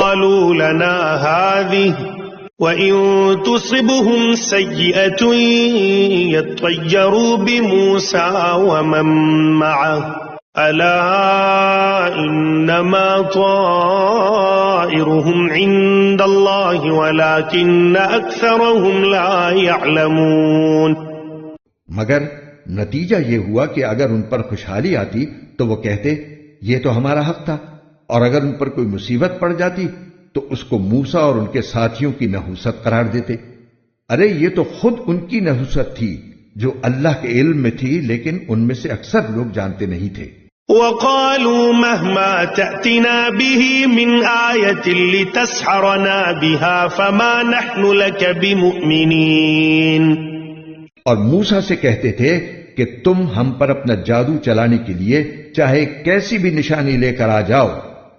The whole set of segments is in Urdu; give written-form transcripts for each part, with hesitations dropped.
قالوا لنا هذه وإن تصبهم سيئة يطيروا بموسى ومن معه ألا إنما طائرهم عند الله ولكن أكثرهم لا يعلمون. مگر نتیجہ یہ ہوا کہ اگر ان پر خوشحالی آتی تو وہ کہتے یہ تو ہمارا حق تھا، اور اگر ان پر کوئی مصیبت پڑ جاتی تو اس کو موسیٰ اور ان کے ساتھیوں کی نحوست قرار دیتے. ارے یہ تو خود ان کی نحوست تھی جو اللہ کے علم میں تھی، لیکن ان میں سے اکثر لوگ جانتے نہیں تھے. وقالوا مهما تأتنا به من آية لتسحرنا بها فما نحن لك بمؤمنين. اور موسیٰ سے کہتے تھے کہ تم ہم پر اپنا جادو چلانے کے لیے چاہے کیسی بھی نشانی لے کر آ جاؤ،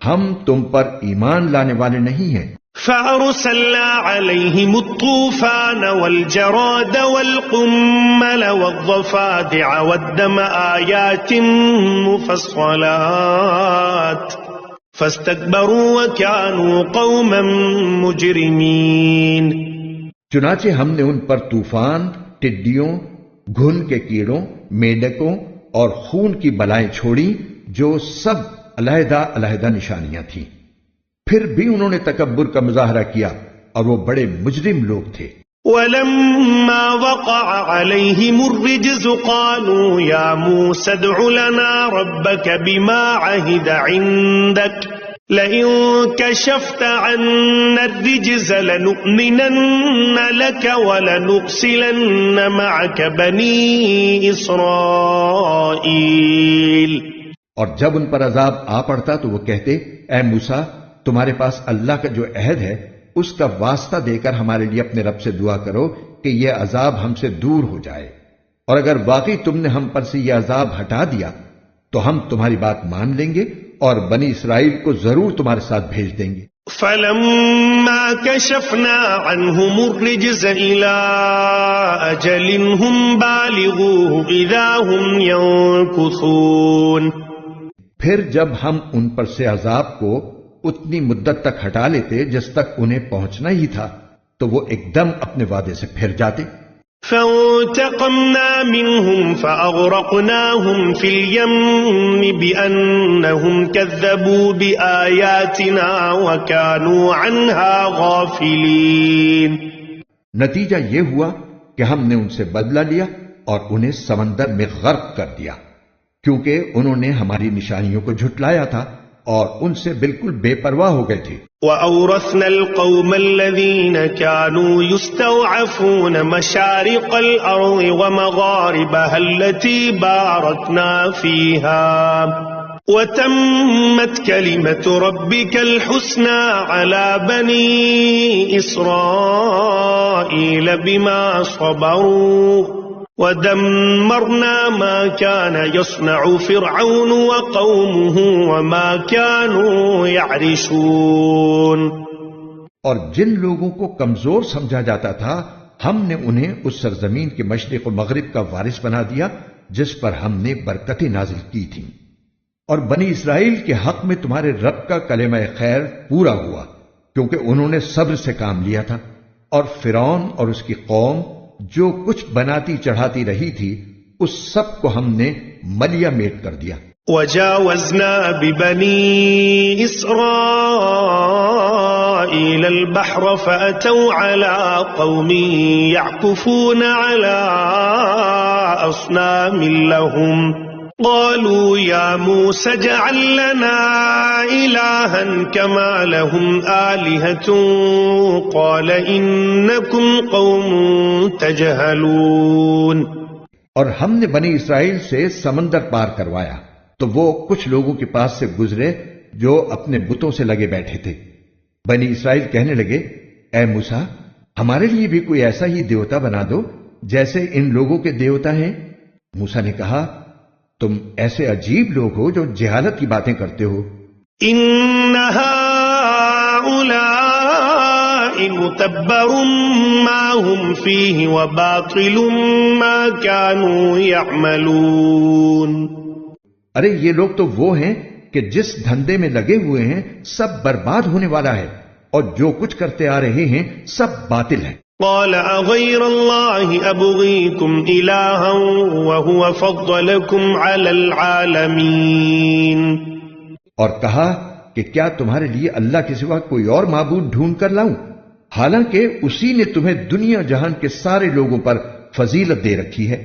ہم تم پر ایمان لانے والے نہیں ہیں. فأرسلنا عليهم الطوفان والجراد والقمل والضفادع والدم آيات مفصلات فاستكبروا وكانوا قوما مجرمين. چنانچہ ہم نے ان پر طوفان، ٹڈیوں، گھن کے کیڑوں، میڈکوں اور خون کی بلائیں چھوڑی جو سب علیحدہ علیحدہ نشانیاں تھیں. پھر بھی انہوں نے تکبر کا مظاہرہ کیا اور وہ بڑے مجرم لوگ تھے. وَلَمَّا وَقَعَ عَلَيْهِمُ الرِّجْزُ قَالُوا يَا مُوسَى ادْعُ لَنَا رَبَّكَ بِمَا عَهِدَ عِندَكَ لَئِن كَشَفْتَ عَنَّا الرِّجْزَ لَنُؤْمِنَنَّ لَكَ وَلَنُرْسِلَنَّ مَعَكَ بَنِي إِسْرَائِيلَ. اور جب ان پر عذاب آ پڑتا تو وہ کہتے اے موسیٰ، تمہارے پاس اللہ کا جو عہد ہے اس کا واسطہ دے کر ہمارے لیے اپنے رب سے دعا کرو کہ یہ عذاب ہم سے دور ہو جائے، اور اگر واقعی تم نے ہم پر سے یہ عذاب ہٹا دیا تو ہم تمہاری بات مان لیں گے اور بنی اسرائیل کو ضرور تمہارے ساتھ بھیج دیں گے. فَلَمَّا كَشَفْنَا عَنْهُمُ الرِّجْزَ إِلَىٰ أَجَلٍ هُمْ بَالِغُوهُ إِذَا هُمْ يَنكُثُونَ. پھر جب ہم ان پر سے عذاب کو اتنی مدت تک ہٹا لیتے جس تک انہیں پہنچنا ہی تھا تو وہ ایک دم اپنے وعدے سے پھر جاتے. فَانْتَقَمْنَا مِنْهُمْ فَأَغْرَقْنَاهُمْ فِي الْيَمِّ بِأَنَّهُمْ كَذَّبُوا بِآيَاتِنَا وَكَانُوا عَنْهَا غَافِلِينَ. نتیجہ یہ ہوا کہ ہم نے ان سے بدلہ لیا اور انہیں سمندر میں غرق کر دیا، کیونکہ انہوں نے ہماری نشانیوں کو جھٹلایا تھا اور ان سے بالکل بے پرواہ ہو گئے تھے. وَأَوْرَثْنَا الْقَوْمَ الَّذِينَ كَانُوا يُسْتَضْعَفُونَ مَشَارِقَ الْأَرْضِ وَمَغَارِبَهَا الَّتِي بَارَكْنَا فِيهَا وَتَمَّتْ كَلِمَةُ رَبِّكَ الْحُسْنَى عَلَى بَنِي إِسْرَائِيلَ بِمَا صَبَرُوا وَدَمَّرْنَا مَا كَانَ يَصْنَعُ فِرْعَوْنُ وَقَوْمُهُ وَمَا كَانُوا يَعْرِشُونَ. اور جن لوگوں کو کمزور سمجھا جاتا تھا ہم نے انہیں اس سرزمین کے مشرق و مغرب کا وارث بنا دیا جس پر ہم نے برکتیں نازل کی تھیں. اور بنی اسرائیل کے حق میں تمہارے رب کا کلمہ خیر پورا ہوا کیونکہ انہوں نے صبر سے کام لیا تھا، اور فرعون اور اس کی قوم جو کچھ بناتی چڑھاتی رہی تھی اس سب کو ہم نے ملیا میٹ کر دیا. وَجَاوَزْنَا بِبَنِي إِسْرَائِيلَ الْبَحْرَ فَأَتَوْا عَلَىٰ قَوْمٍ يَعْكُفُونَ عَلَىٰ أَصْنَامٍ لَهُمْ قَالُوا يَا مُوسَى اجْعَل لَّنَا إِلَٰهًا كَمَا لَهُمْ آلِهَةٌ قَالَ إِنَّكُمْ قَوْمٌ تَجْهَلُونَ. اور ہم نے بنی اسرائیل سے سمندر پار کروایا تو وہ کچھ لوگوں کے پاس سے گزرے جو اپنے بتوں سے لگے بیٹھے تھے. بنی اسرائیل کہنے لگے اے موسیٰ، ہمارے لیے بھی کوئی ایسا ہی دیوتا بنا دو جیسے ان لوگوں کے دیوتا ہیں. موسیٰ نے کہا تم ایسے عجیب لوگ ہو جو جہالت کی باتیں کرتے ہو. ان هؤلاء متبر ما هم فيه وباطل ما كانوا يعملون. ارے یہ لوگ تو وہ ہیں کہ جس دھندے میں لگے ہوئے ہیں سب برباد ہونے والا ہے اور جو کچھ کرتے آ رہے ہیں سب باطل ہے۔ قال أغير الله أبغيكم إلها وهو فضلكم على العالمين، اور کہا کہ کیا تمہارے لیے اللہ کے سوا کوئی اور معبود ڈھونڈ کر لاؤں، حالانکہ اسی نے تمہیں دنیا جہان کے سارے لوگوں پر فضیلت دے رکھی ہے۔